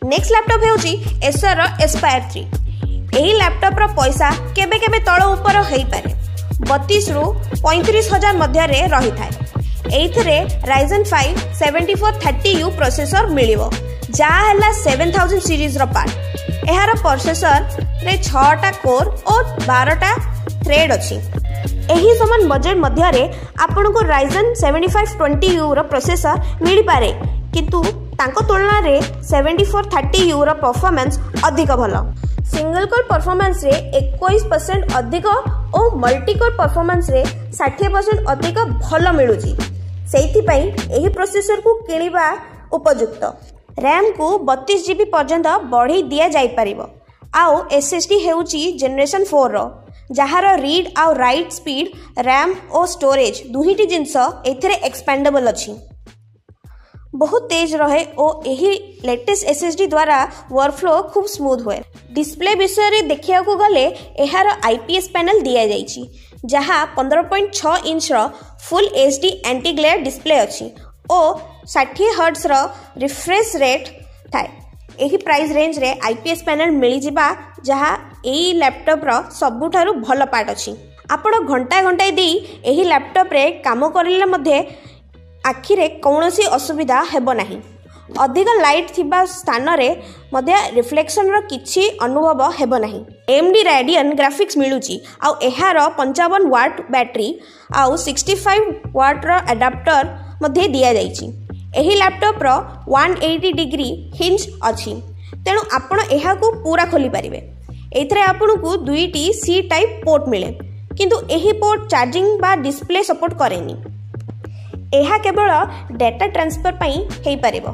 Next laptop हेउची Acer Aspire 3। एही laptop रो पैसा केबे केबे तळ ऊपर हेई पारे 32 रु 35 हजार मध्य रे रही थाए। एइथरे Ryzen 5 7430U प्रोसेसर मिलिवो जा हला 7000 सीरीज रो पार्ट। एहार प्रोसेसर रे 6टा कोर और 12टा थ्रेड अछि। एही समान बजेट मध्य रे आपन को Ryzen 7520U रो प्रोसेसर मिली पारे किंतु तांको तुलना रे 7430U रो परफॉर्मेंस अधिक भलो। सिंगल कोर परफॉर्मेंस रे 21% अधिक और मल्टी कोर परफॉर्मेंस रे 60% अधिक भलो मिलुची। सेइथि पई एही प्रोसेसर को किनिबा उपयुक्त। रैम को 32 GB पर्यंत बढ़ी दिया जाई परिबो। आउ SSD हेउची जनरेशन 4 रो जहार रीड आउ राइट स्पीड रैम और स्टोरेज दुहीटी जिंस एथिरे एक्सपेंडेबल अछि। बहुत तेज रहे और यही लेटेस्ट SSD द्वारा वर्कफ्लो खूब स्मूथ हुए। डिस्प्ले विषय रे देखिया को गले एहार IPS पैनल दिया जाइछि जहा 15.6 इंच रो full HD anti glare display अछि और 60 हर्ट्ज रो रिफ्रेश रेट थाए। एही प्राइस रेंज रे IPS पैनल मिली जिबा जहा एही लैपटॉप रो सबुठारु भलो पार्ट अछि। आपण घंटा घंटा दी एही लैपटॉप रे काम करिले मध्ये आखिरे कौनसी असुविधा हेबो नाही। अधिक लाइट थिबा स्थान रे मध्ये रिफ्लेक्शन रो किछि अनुभव हेबो नाही। AMD Radeon ग्राफिक्स मिलुची आ एहार 55 वाट बैटरी आ 65 वाट रो एडाप्टर मध्ये दिया जाइछि। एही लैपटॉप रो 180 डिग्री हिंज अछि तेनु आपण एहा को पूरा खोली परिबे। एथरे आपण को दुईटी C टाइप पोर्ट मिले किंतु एही पोर्ट चार्जिंग बा डिस्प्ले सपोर्ट करेनी। एहा केवल डेटा ट्रांसफर पई हेई परिबो।